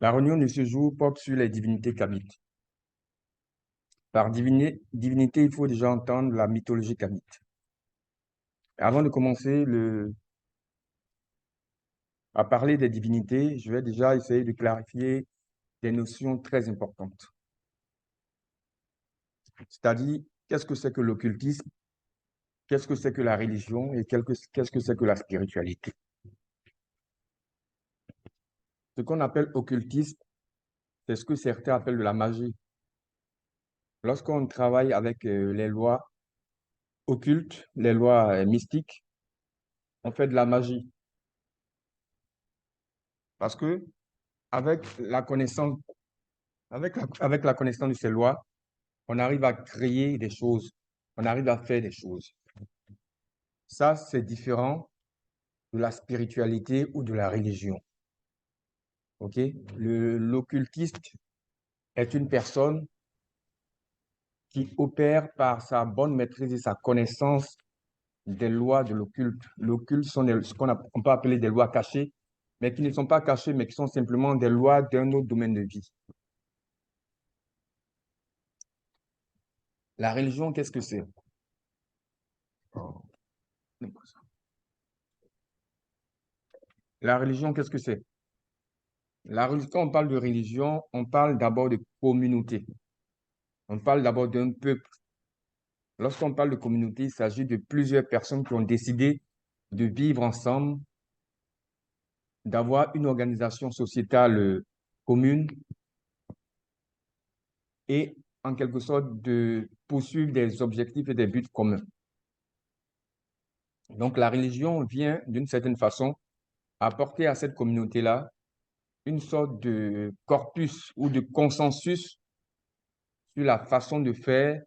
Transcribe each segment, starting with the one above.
La réunion de ce jour porte sur les divinités kamites. Par divinité, il faut déjà entendre la mythologie kamite. Avant de commencer à parler des divinités, je vais déjà essayer de clarifier des notions très importantes. C'est-à-dire, qu'est-ce que c'est que l'occultisme, qu'est-ce que c'est que la religion et qu'est-ce que c'est que la spiritualité. Ce qu'on appelle occultisme, c'est ce que certains appellent de la magie. Lorsqu'on travaille avec les lois occultes, les lois mystiques, on fait de la magie. Parce que avec la connaissance, avec la connaissance de ces lois, on arrive à créer des choses, on arrive à faire des choses. Ça, c'est différent de la spiritualité ou de la religion. OK? L'occultiste est une personne qui opère par sa bonne maîtrise et sa connaissance des lois de l'occulte. L'occulte sont ce qu'on peut appeler des lois cachées, mais qui ne sont pas cachées, mais qui sont simplement des lois d'un autre domaine de vie. La religion, qu'est-ce que c'est? Oh. La religion, qu'est-ce que c'est? Quand on parle de religion, on parle d'abord de communauté. On parle d'abord d'un peuple. Lorsqu'on parle de communauté, il s'agit de plusieurs personnes qui ont décidé de vivre ensemble, d'avoir une organisation sociétale commune et en quelque sorte de poursuivre des objectifs et des buts communs. Donc la religion vient d'une certaine façon apporter à cette communauté-là une sorte de corpus ou de consensus sur la façon de faire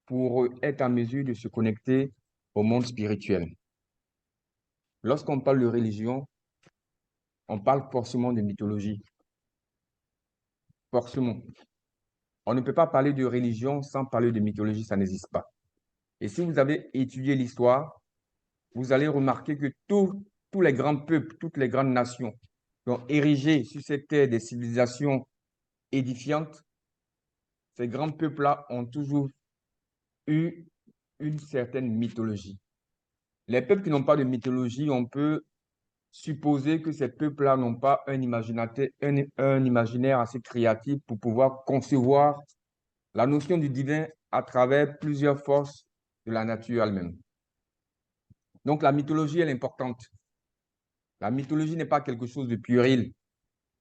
pour être en mesure de se connecter au monde spirituel. Lorsqu'on parle de religion, on parle forcément de mythologie. Forcément. On ne peut pas parler de religion sans parler de mythologie, ça n'existe pas. Et si vous avez étudié l'histoire, vous allez remarquer que tous les grands peuples, toutes les grandes nations qui ont érigé sur cette terre des civilisations édifiantes, ces grands peuples-là ont toujours eu une certaine mythologie. Les peuples qui n'ont pas de mythologie, on peut supposer que ces peuples-là n'ont pas un imaginaire assez créatif pour pouvoir concevoir la notion du divin à travers plusieurs forces de la nature elle-même. Donc la mythologie, elle est importante. La mythologie n'est pas quelque chose de puéril.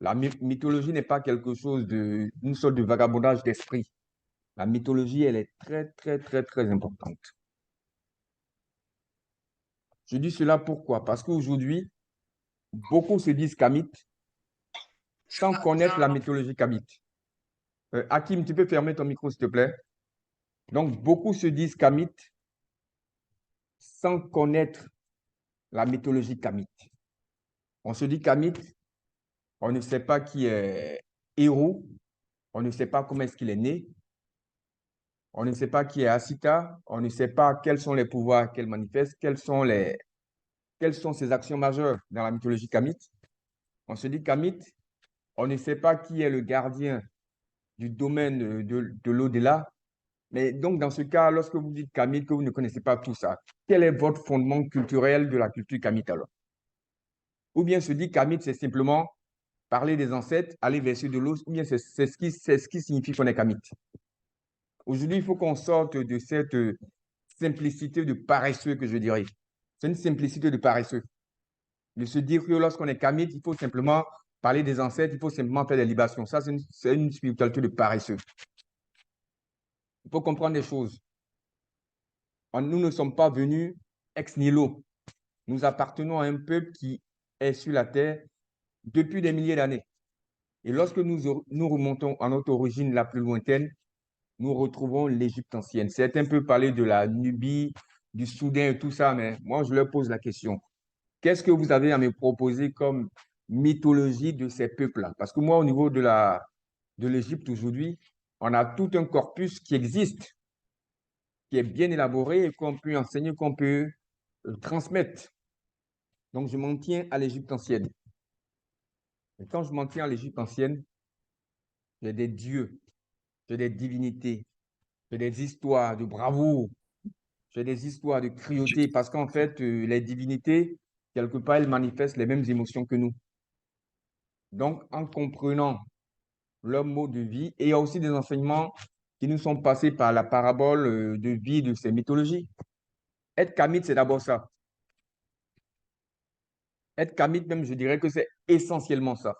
La mythologie n'est pas quelque chose d'une sorte de vagabondage d'esprit. La mythologie, elle est très, très, très, très importante. Je dis cela pourquoi? Parce qu'aujourd'hui, beaucoup se disent kamites sans connaître la mythologie kamite. Hakim, tu peux fermer ton micro, s'il te plaît? Donc, beaucoup se disent kamites sans connaître la mythologie kamite. On se dit kamite, on ne sait pas qui est héros, on ne sait pas comment est-ce qu'il est né, on ne sait pas qui est Asita, on ne sait pas quels sont les pouvoirs qu'elle manifeste, quelles sont ses actions majeures dans la mythologie kamite. On se dit kamite, on ne sait pas qui est le gardien du domaine de l'au-delà. Mais donc, dans ce cas, lorsque vous dites kamite, que vous ne connaissez pas tout ça, quel est votre fondement culturel de la culture kamite alors? Ou bien se dit kamite, c'est simplement parler des ancêtres, aller verser de l'eau, ou bien c'est ce qui signifie qu'on est kamite. Aujourd'hui, il faut qu'on sorte de cette simplicité de paresseux que je dirais. C'est une simplicité de paresseux. De se dire que lorsqu'on est kamite, il faut simplement parler des ancêtres, il faut simplement faire des libations. Ça, c'est une spiritualité de paresseux. Il faut comprendre des choses. Nous ne sommes pas venus ex nihilo. Nous appartenons à un peuple qui est sur la terre depuis des milliers d'années. Et lorsque nous remontons à notre origine la plus lointaine, nous retrouvons l'Égypte ancienne. Certains peuvent parler de la Nubie, du Soudan et tout ça, mais moi, je leur pose la question. Qu'est-ce que vous avez à me proposer comme mythologie de ces peuples-là? Parce que moi, au niveau de l'Égypte aujourd'hui, on a tout un corpus qui existe, qui est bien élaboré et qu'on peut enseigner, qu'on peut transmettre. Donc, je m'en tiens à l'Égypte ancienne. Et quand je m'en tiens à l'Égypte ancienne, j'ai des dieux, j'ai des divinités, j'ai des histoires de bravoure, j'ai des histoires de cruauté, parce qu'en fait, les divinités, quelque part, elles manifestent les mêmes émotions que nous. Donc, en comprenant leur mode de vie, et il y a aussi des enseignements qui nous sont passés par la parabole de vie de ces mythologies. Être kamite, c'est d'abord ça. Être kamite, même, je dirais que c'est essentiellement ça.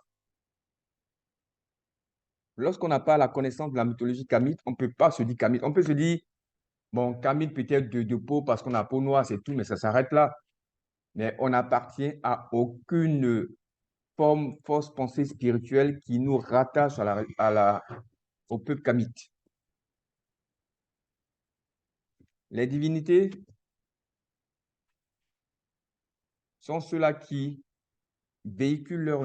Lorsqu'on n'a pas la connaissance de la mythologie kamite, on ne peut pas se dire kamite. On peut se dire, bon, kamite peut-être de peau parce qu'on a peau noire, c'est tout, mais ça s'arrête là. Mais on n'appartient à aucune forme, force pensée spirituelle qui nous rattache au peuple kamite. Les divinités sont ceux-là qui véhiculent leur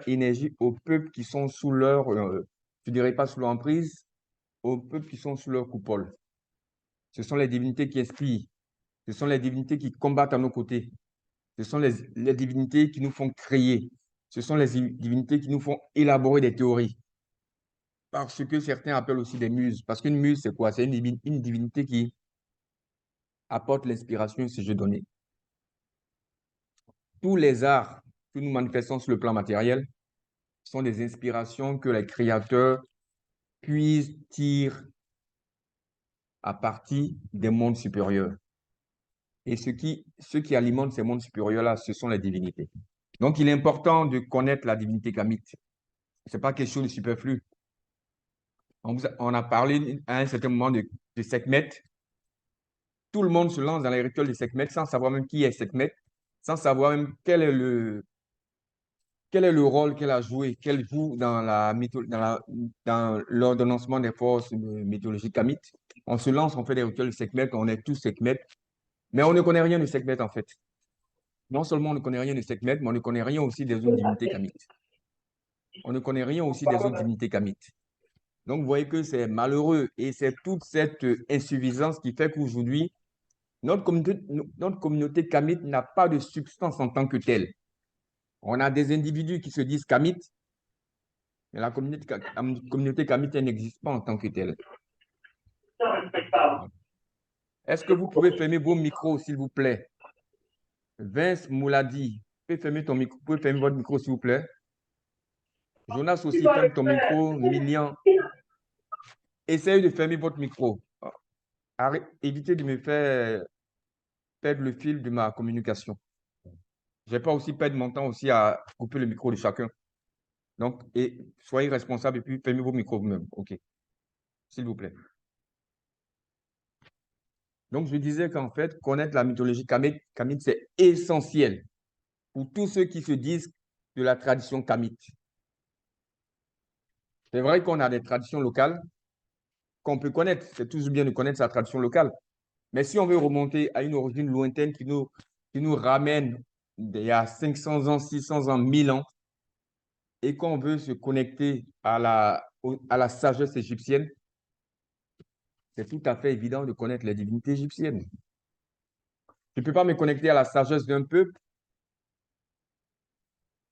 énergie aux peuples qui sont sous leur, je ne dirais pas sous leur emprise, aux peuples qui sont sous leur coupole. Ce sont les divinités qui inspirent. Ce sont les divinités qui combattent à nos côtés. Ce sont les divinités qui nous font créer. Ce sont les divinités qui nous font élaborer des théories. Parce que certains appellent aussi des muses. Parce qu'une muse, c'est quoi? C'est une divinité qui apporte l'inspiration si je donnais. Tous les arts que nous manifestons sur le plan matériel sont des inspirations que les créateurs puissent tirer à partir des mondes supérieurs. Et ceux qui alimentent ces mondes supérieurs-là, ce sont les divinités. Donc, il est important de connaître la divinité kamite. Ce n'est pas quelque chose de superflu. On a parlé à un certain moment de Sekhmet. Tout le monde se lance dans les rituels de Sekhmet sans savoir même qui est Sekhmet, sans savoir même quel est le rôle qu'elle a joué, qu'elle joue dans l'ordonnancement des forces mythologiques kamites. On se lance, on fait des rituels de Sekhmet, on est tous Sekhmet, mais on ne connaît rien de Sekhmet en fait. Non seulement on ne connaît rien de Sekhmet, mais on ne connaît rien aussi des autres divinités kamites. On ne connaît rien aussi des autres divinités kamites. Donc, vous voyez que c'est malheureux et c'est toute cette insuffisance qui fait qu'aujourd'hui, notre communauté kamite n'a pas de substance en tant que telle. On a des individus qui se disent kamites, mais la communauté kamite, elle n'existe pas en tant que telle. Est-ce que vous pouvez fermer vos micros, s'il vous plaît? Vince Mouladi, vous pouvez fermer votre micro, s'il vous plaît? Jonas aussi, ferme ton micro. Milian, essayez de fermer votre micro. Évitez de me faire perdre le fil de ma communication. Je ne vais pas aussi perdre mon temps aussi à couper le micro de chacun. Donc, soyez responsable et puis fermez vos micros vous-même. OK. S'il vous plaît. Donc, je disais qu'en fait, connaître la mythologie kamite, c'est essentiel pour tous ceux qui se disent de la tradition kamite. C'est vrai qu'on a des traditions locales qu'on peut connaître. C'est toujours bien de connaître sa tradition locale. Mais si on veut remonter à une origine lointaine qui nous ramène il y a 500 ans, 600 ans, 1000 ans, et qu'on veut se connecter à la sagesse égyptienne, c'est tout à fait évident de connaître les divinités égyptiennes. Je ne peux pas me connecter à la sagesse d'un peuple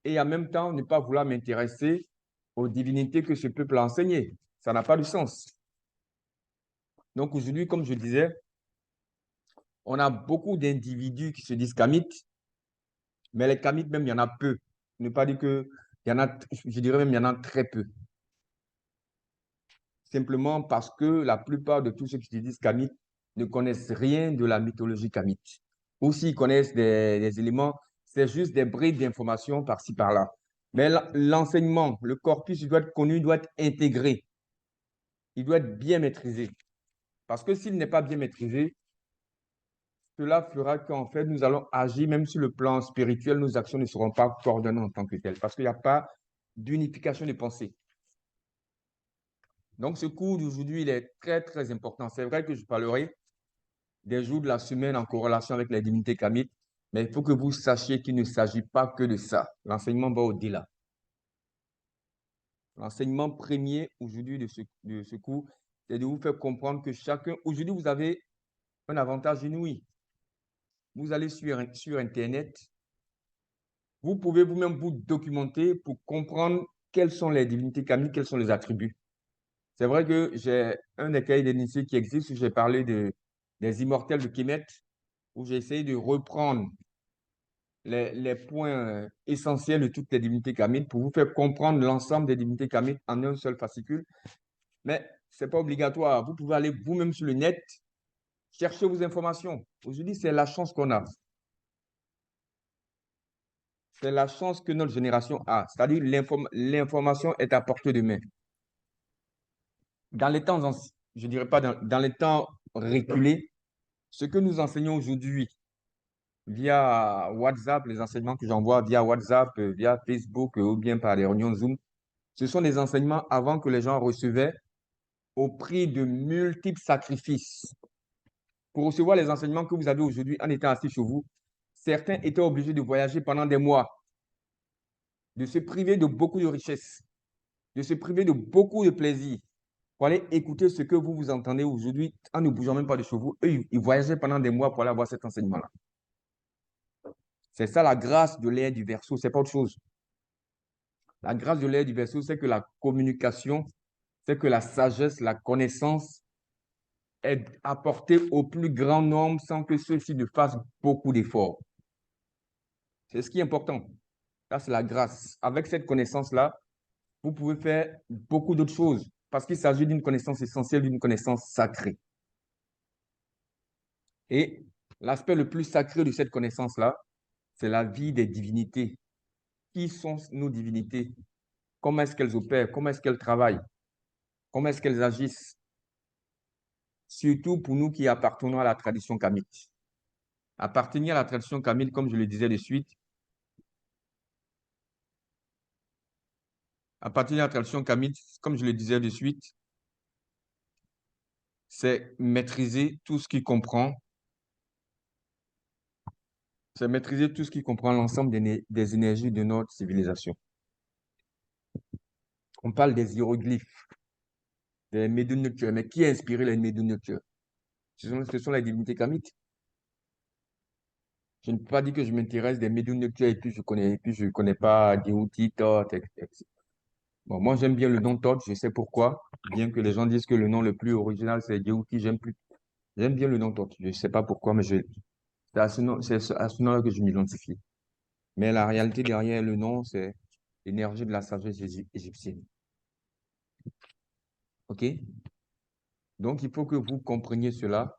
et en même temps ne pas vouloir m'intéresser aux divinités que ce peuple a enseignées. Ça n'a pas de sens. Donc aujourd'hui, comme je disais, on a beaucoup d'individus qui se disent kamites, mais les kamites même, il y en a peu. Ne pas dire que il y en a, je dirais même il y en a très peu. Simplement parce que la plupart de tous ceux qui se disent kamites ne connaissent rien de la mythologie kamite. Ou s'ils connaissent des éléments, c'est juste des bribes d'informations par-ci, par-là. Mais l'enseignement, le corpus, il doit être connu, il doit être intégré. Il doit être bien maîtrisé. Parce que s'il n'est pas bien maîtrisé, cela fera qu'en fait, nous allons agir, même sur le plan spirituel, nos actions ne seront pas coordonnées en tant que telles. Parce qu'il n'y a pas d'unification de pensée. Donc, ce cours d'aujourd'hui, il est très, très important. C'est vrai que je parlerai des jours de la semaine en corrélation avec les divinités kamites, mais il faut que vous sachiez qu'il ne s'agit pas que de ça. L'enseignement va au-delà. L'enseignement premier aujourd'hui de ce cours, c'est de vous faire comprendre que chacun, aujourd'hui, vous avez un avantage inouï. Vous allez sur Internet, vous pouvez vous-même vous documenter pour comprendre quelles sont les divinités kamites, quels sont les attributs. C'est vrai que j'ai un des cahiers d'initiés qui existe où j'ai parlé des immortels de Kemet, où j'ai essayé de reprendre les points essentiels de toutes les divinités kamites pour vous faire comprendre l'ensemble des divinités kamites en un seul fascicule. Mais ce n'est pas obligatoire. Vous pouvez aller vous-même sur le net, chercher vos informations. Aujourd'hui, c'est la chance qu'on a. C'est la chance que notre génération a. C'est-à-dire l'information est à portée de main. Dans les temps, je ne dirais pas dans les temps reculés, ce que nous enseignons aujourd'hui via WhatsApp, les enseignements que j'envoie via WhatsApp, via Facebook ou bien par les réunions Zoom, ce sont des enseignements avant que les gens recevaient au prix de multiples sacrifices. Pour recevoir les enseignements que vous avez aujourd'hui en étant assis chez vous, certains étaient obligés de voyager pendant des mois, de se priver de beaucoup de richesses, de se priver de beaucoup de plaisir pour aller écouter ce que vous entendez aujourd'hui en ne bougeant même pas de chez vous. Eux, ils voyageaient pendant des mois pour aller avoir cet enseignement-là. C'est ça la grâce de l'ère du Verseau, c'est pas autre chose. La grâce de l'ère du Verseau, c'est que la communication, c'est que la sagesse, la connaissance est apportée au plus grand nombre sans que ceux-ci ne fassent beaucoup d'efforts. C'est ce qui est important. Ça, c'est la grâce. Avec cette connaissance-là, vous pouvez faire beaucoup d'autres choses parce qu'il s'agit d'une connaissance essentielle, d'une connaissance sacrée. Et l'aspect le plus sacré de cette connaissance-là, c'est la vie des divinités. Qui sont nos divinités? Comment est-ce qu'elles opèrent? Comment est-ce qu'elles travaillent? Comment est-ce qu'elles agissent? Surtout pour nous qui appartenons à la tradition kamite. Appartenir à la tradition kamite, comme je le disais de suite, appartenir à la tradition kamite, comme je le disais de suite, c'est maîtriser tout ce qui comprend, c'est maîtriser tout ce qui comprend l'ensemble des énergies de notre civilisation. On parle des hiéroglyphes, des médunes nocturnes. Mais qui a inspiré les médunes nocturnes? Ce sont les divinités kamites. Je ne peux pas dire que je m'intéresse des médunes nocturnes et puis je connais pas Djéouti, Thoth, etc. Bon, moi, j'aime bien le nom Thoth, je sais pourquoi. Bien que les gens disent que le nom le plus original, c'est Djéouti, j'aime bien le nom Thoth. Je ne sais pas pourquoi, mais c'est à ce nom-là que je m'identifie. Mais la réalité derrière le nom, c'est l'énergie de la sagesse égyptienne. OK? Donc, il faut que vous compreniez cela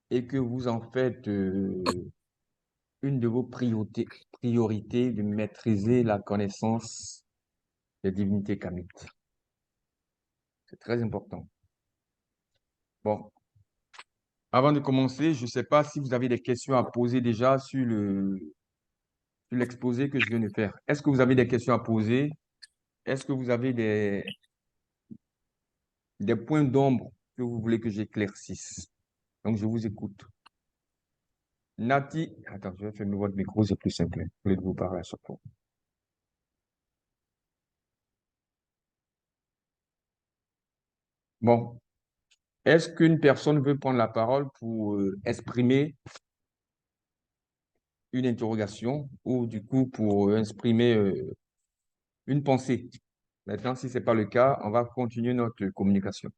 et que vous en faites une de vos priorités de maîtriser la connaissance des divinités kamites. C'est très important. Bon, avant de commencer, je ne sais pas si vous avez des questions à poser déjà sur l'exposé que je viens de faire. Est-ce que vous avez des questions à poser? Est-ce que vous avez des points d'ombre que vous voulez que j'éclaircisse? Donc, je vous écoute. Nati, attends, je vais fermer votre micro, c'est plus simple. Au lieu de vous parler à chaque fois. Bon, est-ce qu'une personne veut prendre la parole pour exprimer une interrogation ou du coup pour exprimer une pensée? Maintenant, si ce n'est pas le cas, on va continuer notre communication.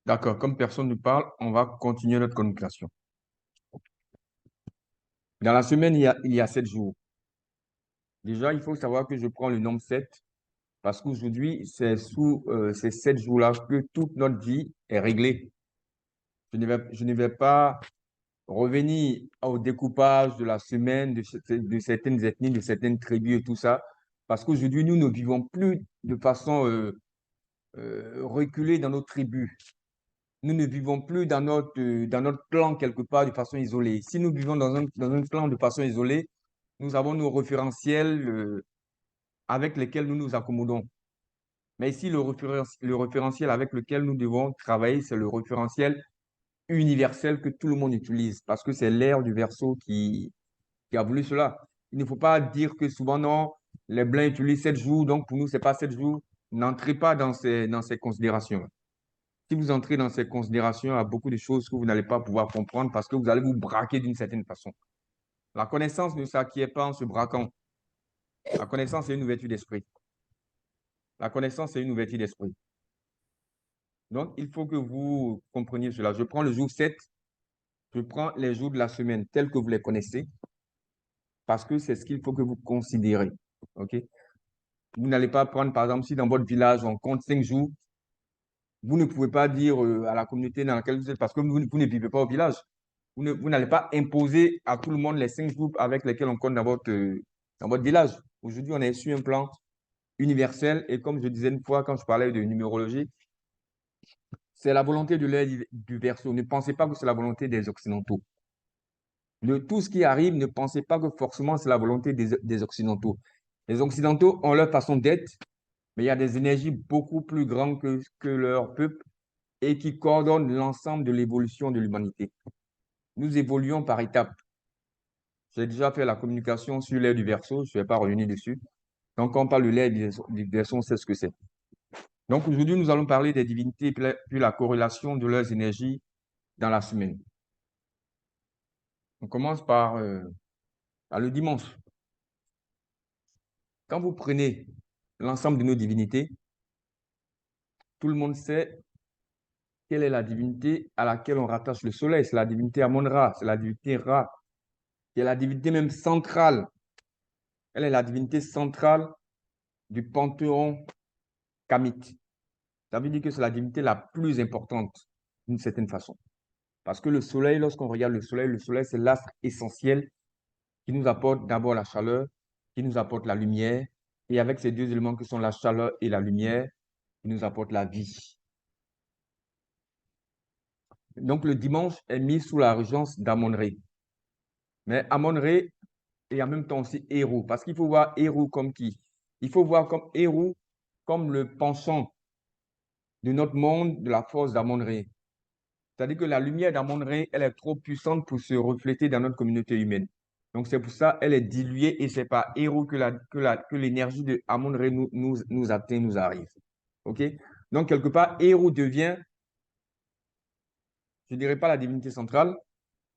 D'accord, comme personne ne parle, on va continuer notre communication. Dans la semaine, il y a 7 jours. Déjà, il faut savoir que je prends le nombre 7 parce qu'aujourd'hui, c'est sous ces 7 jours-là que toute notre vie est réglée. Je ne vais pas revenir au découpage de la semaine, de certaines ethnies, de certaines tribus et tout ça, parce qu'aujourd'hui, nous ne vivons plus de façon reculée dans nos tribus. Nous ne vivons plus dans notre clan quelque part de façon isolée. Si nous vivons dans un clan de façon isolée, nous avons nos référentiels avec lesquels nous nous accommodons. Mais ici, le référentiel avec lequel nous devons travailler, c'est le référentiel universel que tout le monde utilise parce que c'est l'ère du Verseau qui a voulu cela. Il ne faut pas dire que souvent, non, Les Blancs utilisent 7 jours, donc pour nous, ce n'est pas 7 jours. N'entrez pas dans ces considérations. Si vous entrez dans ces considérations, il y a beaucoup de choses que vous n'allez pas pouvoir comprendre parce que vous allez vous braquer d'une certaine façon. La connaissance ne s'acquiert pas en se braquant. La connaissance, c'est une ouverture d'esprit. La connaissance, c'est une ouverture d'esprit. Donc, il faut que vous compreniez cela. Je prends le jour 7, je prends les jours de la semaine tels que vous les connaissez parce que c'est ce qu'il faut que vous considérez. OK? Vous n'allez pas prendre, par exemple, si dans votre village, on compte 5 jours, vous ne pouvez pas dire à la communauté dans laquelle vous êtes, parce que vous ne vivez pas au village. Vous n'allez pas imposer à tout le monde les 5 groupes avec lesquels on compte dans votre village. Aujourd'hui, on est sur un plan universel et comme je disais une fois quand je parlais de numérologie, c'est la volonté de l'œil du Verseau. Ne pensez pas que c'est la volonté des Occidentaux. Tout ce qui arrive, ne pensez pas que forcément c'est la volonté des Occidentaux. Les Occidentaux ont leur façon d'être, mais il y a des énergies beaucoup plus grandes que leur peuple et qui coordonnent l'ensemble de l'évolution de l'humanité. Nous évoluons par étapes. J'ai déjà fait la communication sur l'air du Verseau, je ne vais pas revenir dessus. Donc, quand on parle de l'air du Verseau, on sait ce que c'est. Donc, aujourd'hui, nous allons parler des divinités puis la corrélation de leurs énergies dans la semaine. On commence par le dimanche. Quand vous prenez l'ensemble de nos divinités, tout le monde sait quelle est la divinité à laquelle on rattache le soleil. C'est la divinité Amon-Ra, c'est la divinité Ra, qui est la divinité même centrale. Elle est la divinité centrale du panthéon kamite. Ça veut dire que c'est la divinité la plus importante d'une certaine façon. Parce que le soleil, lorsqu'on regarde le soleil, c'est l'astre essentiel qui nous apporte d'abord la chaleur, qui nous apporte la lumière, et avec ces deux éléments que sont la chaleur et la lumière, qui nous apporte la vie. Donc le dimanche est mis sous la régence d'Amon-Ré. Mais Amon-Ré est en même temps aussi Héros, parce qu'il faut voir Héros comme qui? Il faut voir comme Héros comme le penchant de notre monde, de la force d'Amon-Ré. C'est-à-dire que la lumière d'Amon-Ré, elle est trop puissante pour se refléter dans notre communauté humaine. Donc, c'est pour ça qu'elle est diluée et c'est par héros que l'énergie de Amon-Ré nous atteint, nous arrive. OK? Donc, quelque part, héros devient, je ne dirais pas la divinité centrale,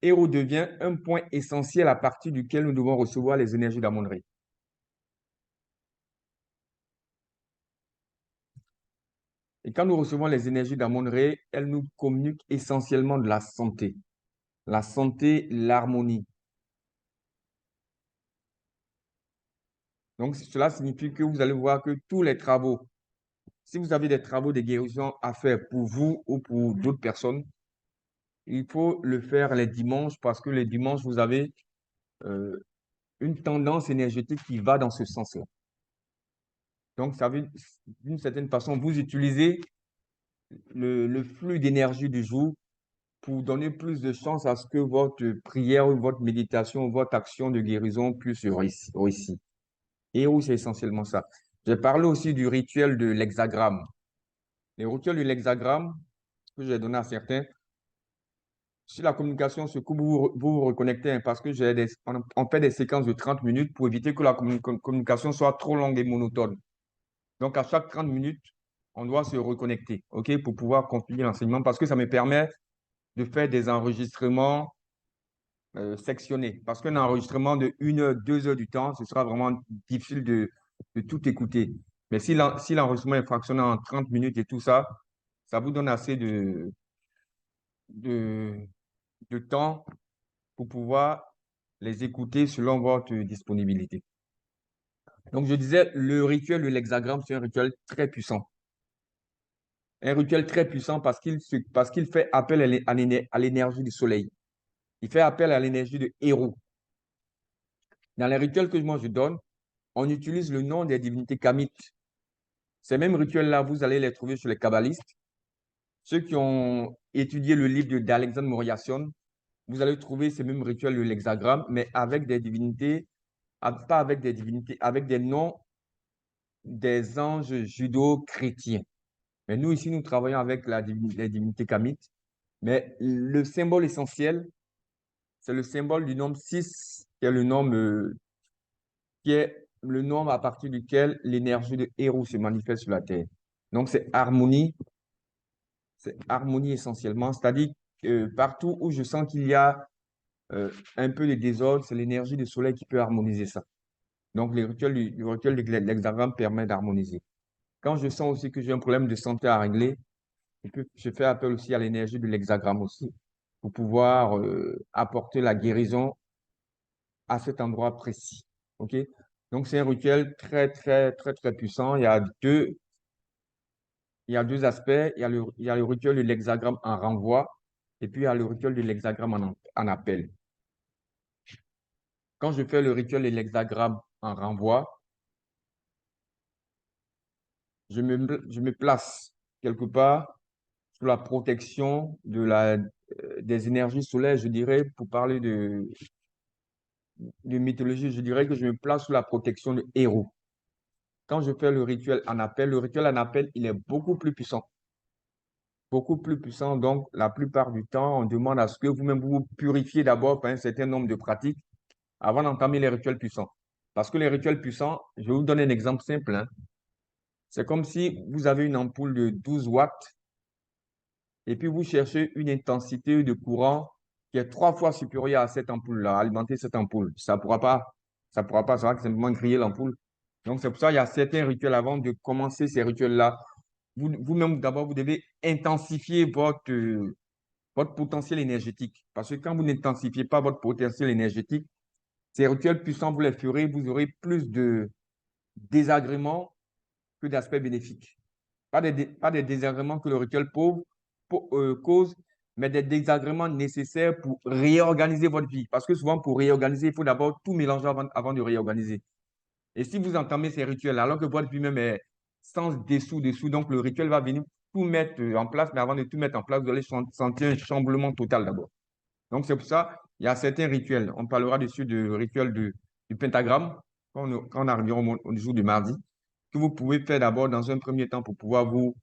héros devient un point essentiel à partir duquel nous devons recevoir les énergies d'Amon-Ré. Et quand nous recevons les énergies d'Amon-Ré, elles nous communiquent essentiellement de la santé. La santé, l'harmonie. Donc, cela signifie que vous allez voir que tous les travaux, si vous avez des travaux de guérison à faire pour vous ou pour d'autres personnes, il faut le faire les dimanches parce que les dimanches, vous avez euh, une tendance énergétique qui va dans ce sens-là. Donc, ça veut, d'une certaine façon, vous utilisez le flux d'énergie du jour pour donner plus de chance à ce que votre prière ou votre méditation ou votre action de guérison puisse réussir. Et oui, c'est essentiellement ça. J'ai parlé aussi du rituel de l'hexagramme. Les rituels de l'hexagramme que j'ai donné à certains, si la communication se coupe, vous reconnectez hein, parce que on fait des séquences de 30 minutes pour éviter que la communication soit trop longue et monotone. Donc, à chaque 30 minutes, on doit se reconnecter, OK, pour pouvoir continuer l'enseignement parce que ça me permet de faire des enregistrements sectionnés. Parce qu'un enregistrement de 1 heure, 2 heures du temps, ce sera vraiment difficile de tout écouter. Mais si l'enregistrement est fractionné en 30 minutes et tout ça, ça vous donne assez de, de temps pour pouvoir les écouter selon votre disponibilité. Donc, je disais, le rituel de l'hexagramme, c'est un rituel très puissant. Un rituel très puissant parce qu'il fait appel à l'énergie du soleil. Il fait appel à l'énergie de héros. Dans les rituels que moi je donne, on utilise le nom des divinités kamites. Ces mêmes rituels-là, vous allez les trouver chez les kabbalistes. Ceux qui ont étudié le livre d'Alexandre Moriasson, vous allez trouver ces mêmes rituels de l'hexagramme, mais avec des divinités, pas avec des divinités, avec des noms des anges judo-chrétiens. Mais nous, ici, nous travaillons avec les divinités kamites. Mais le symbole essentiel, c'est le symbole du nombre 6, qui est le nombre qui est le nombre à partir duquel l'énergie de Héros se manifeste sur la Terre. Donc, c'est harmonie essentiellement, c'est-à-dire que partout où je sens qu'il y a un peu de désordre, c'est l'énergie du soleil qui peut harmoniser ça. Donc, le rituel de l'hexagramme permet d'harmoniser. Quand je sens aussi que j'ai un problème de santé à régler, je fais appel aussi à l'énergie de l'hexagramme aussi pour pouvoir apporter la guérison à cet endroit précis. OK? Donc, c'est un rituel très, très, très, très puissant. Il y a deux aspects. Il y a le rituel de l'hexagramme en renvoi et puis il y a le rituel de l'hexagramme en appel. Quand je fais le rituel de l'hexagramme en renvoi, je me place quelque part sous la protection des énergies solaires, je dirais, pour parler de mythologie, je dirais que je me place sous la protection de héros. Quand je fais le rituel en appel, il est beaucoup plus puissant. Beaucoup plus puissant. Donc, la plupart du temps, on demande à ce que vous-même vous purifiez d'abord par un certain nombre de pratiques avant d'entamer les rituels puissants. Parce que les rituels puissants, je vais vous donner un exemple simple, hein. C'est comme si vous avez une ampoule de 12 watts et puis vous cherchez une intensité de courant qui est 3 fois supérieure à cette ampoule-là, alimenter cette ampoule. Ça pourra pas, ça va simplement griller l'ampoule. Donc, c'est pour ça qu'il y a certains rituels avant de commencer ces rituels-là. Vous-même, d'abord, vous devez intensifier votre potentiel énergétique. Parce que quand vous n'intensifiez pas votre potentiel énergétique, ces rituels puissants, vous les ferez, vous aurez plus de désagréments que d'aspects bénéfiques. Pas des désagréments que le rituel pauvre cause, mais des désagréments nécessaires pour réorganiser votre vie. Parce que souvent, pour réorganiser, il faut d'abord tout mélanger avant de réorganiser. Et si vous entamez ces rituels, alors que votre vie même est sans dessous, donc le rituel va venir tout mettre en place, mais avant de tout mettre en place, vous allez sentir un chamboulement total d'abord. Donc, c'est pour ça, il y a certains rituels. On parlera dessus du rituel du pentagramme quand on arrivera au jour du mardi, que vous pouvez faire d'abord dans un premier temps pour pouvoir vous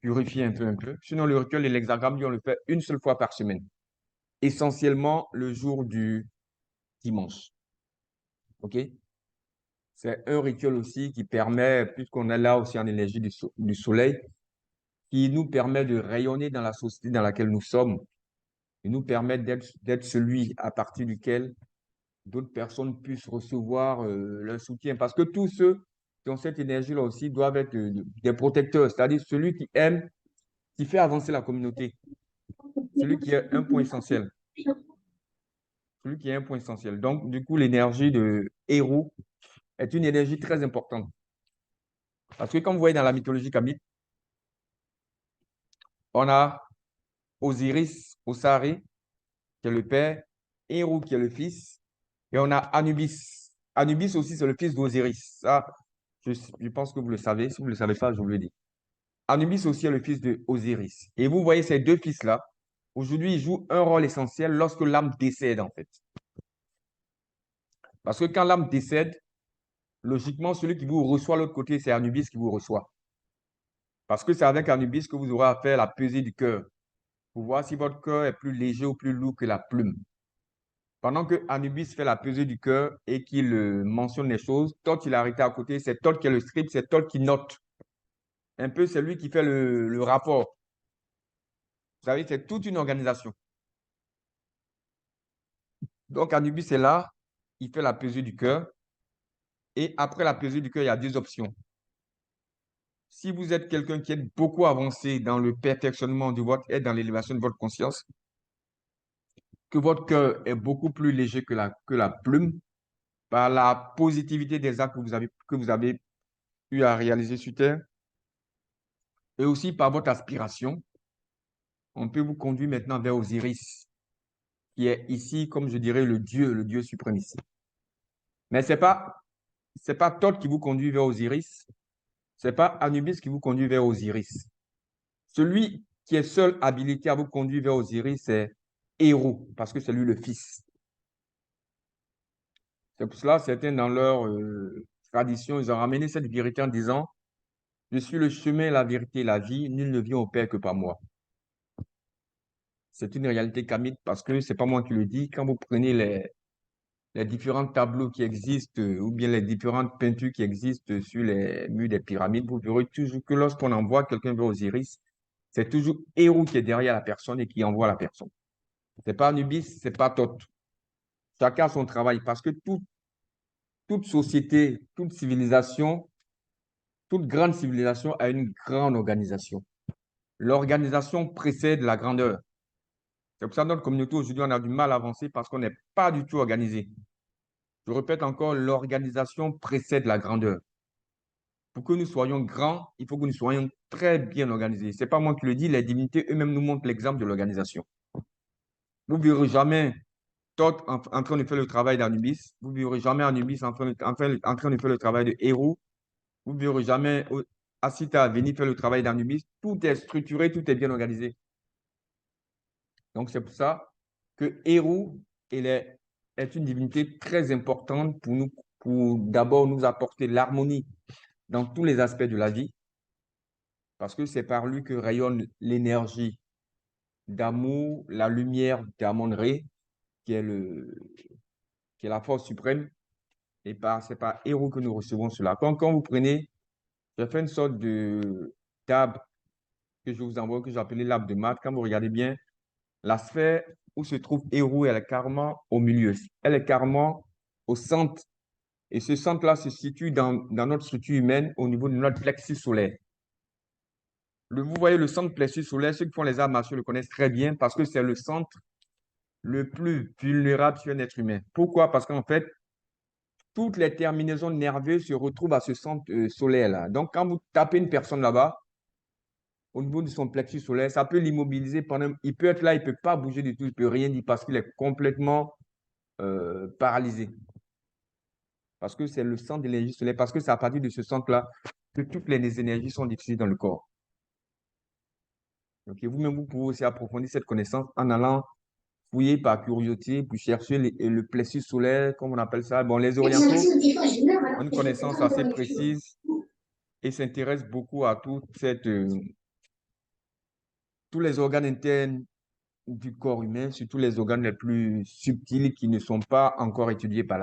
purifier un peu. Sinon, le rituel de l'hexagramme, lui, on le fait une seule fois par semaine, essentiellement le jour du dimanche. OK? C'est un rituel aussi qui permet, puisqu'on est là aussi en énergie du soleil, qui nous permet de rayonner dans la société dans laquelle nous sommes. Il nous permet d'être celui à partir duquel d'autres personnes puissent recevoir leur soutien. Parce que tous ceux qui ont cette énergie-là aussi doivent être des protecteurs, c'est-à-dire celui qui aime, qui fait avancer la communauté, celui qui est un point essentiel. Celui qui est un point essentiel. Donc, du coup, l'énergie de héros est une énergie très importante. Parce que comme vous voyez dans la mythologie kamite, on a Osiris, Osari, qui est le père, Héros, qui est le fils, et on a Anubis. Anubis aussi, c'est le fils d'Osiris. Ça, je pense que vous le savez. Si vous ne le savez pas, je vous le dis. Anubis aussi est le fils de Osiris. Et vous voyez ces deux fils-là, aujourd'hui, ils jouent un rôle essentiel lorsque l'âme décède, en fait. Parce que quand l'âme décède, logiquement, celui qui vous reçoit de l'autre côté, c'est Anubis qui vous reçoit. Parce que c'est avec Anubis que vous aurez à faire la pesée du cœur, pour voir si votre cœur est plus léger ou plus lourd que la plume. Pendant que Anubis fait la pesée du cœur et qu'il mentionne les choses, Thoth, il est arrêté à côté, c'est Thoth qui est le scribe, c'est Thoth qui note. Un peu, c'est lui qui fait le rapport. Vous savez, c'est toute une organisation. Donc, Anubis est là, il fait la pesée du cœur. Et après la pesée du cœur, il y a deux options. Si vous êtes quelqu'un qui est beaucoup avancé dans le perfectionnement de votre être, dans l'élévation de votre conscience, que votre cœur est beaucoup plus léger que la plume, par la positivité des actes que vous avez eu à réaliser sur Terre, et aussi par votre aspiration, on peut vous conduire maintenant vers Osiris, qui est ici, comme je dirais, le Dieu suprême ici. Mais c'est pas Thoth qui vous conduit vers Osiris, c'est pas Anubis qui vous conduit vers Osiris. Celui qui est seul habilité à vous conduire vers Osiris, c'est Héros, parce que c'est lui le fils. C'est pour cela, certains dans leur tradition, ils ont ramené cette vérité en disant, je suis le chemin, la vérité, la vie, nul ne vient au Père que par moi. C'est une réalité kamite parce que c'est pas moi qui le dis. Quand vous prenez les différents tableaux qui existent ou bien les différentes peintures qui existent sur les murs des pyramides, vous verrez toujours que lorsqu'on envoie quelqu'un vers Osiris, c'est toujours Héros qui est derrière la personne et qui envoie la personne. C'est pas Anubis, c'est pas Thoth. Chacun a son travail parce que toute société, toute civilisation, toute grande civilisation a une grande organisation. L'organisation précède la grandeur. C'est pour ça que notre communauté aujourd'hui, on a du mal à avancer parce qu'on n'est pas du tout organisé. Je répète encore, l'organisation précède la grandeur. Pour que nous soyons grands, il faut que nous soyons très bien organisés. Ce n'est pas moi qui le dis, les divinités eux-mêmes nous montrent l'exemple de l'organisation. Vous ne verrez jamais Thoth en train de faire le travail d'Anubis. Vous ne verrez jamais Anubis en train de faire le travail de Héros. Vous ne verrez jamais Asita venir faire le travail d'Anubis. Tout est structuré, tout est bien organisé. Donc, c'est pour ça que Héros est une divinité très importante pour nous, pour d'abord nous apporter l'harmonie dans tous les aspects de la vie, parce que c'est par lui que rayonne l'énergie d'amour, la lumière d'Amon-Ré, qui est qui est la force suprême, et c'est par Héros que nous recevons cela. Quand vous prenez, j'ai fait une sorte de table que je vous envoie, que j'ai appelée l'arbre de maths. Quand vous regardez bien, la sphère où se trouve Héros, elle est carrément au milieu. Elle est carrément au centre. Et ce centre-là se situe dans notre structure humaine au niveau de notre plexus solaire. Vous voyez le centre plexus solaire, ceux qui font les arts martiaux le connaissent très bien parce que c'est le centre le plus vulnérable sur un être humain. Pourquoi? Parce qu'en fait, toutes les terminaisons nerveuses se retrouvent à ce centre solaire-là. Donc, quand vous tapez une personne là-bas, au niveau de son plexus solaire, ça peut l'immobiliser pendant. Il peut être là, il ne peut pas bouger du tout, il ne peut rien dire parce qu'il est complètement paralysé. Parce que c'est le centre de l'énergie solaire, parce que c'est à partir de ce centre-là que toutes les énergies sont diffusées dans le corps. Donc, vous-même, vous pouvez aussi approfondir cette connaissance en allant fouiller par curiosité, puis chercher le plexus solaire, comme on appelle ça. Bon, les Orientaux ont une connaissance assez précise et s'intéressent beaucoup à tous les organes internes du corps humain, surtout les organes les plus subtils qui ne sont pas encore étudiés par la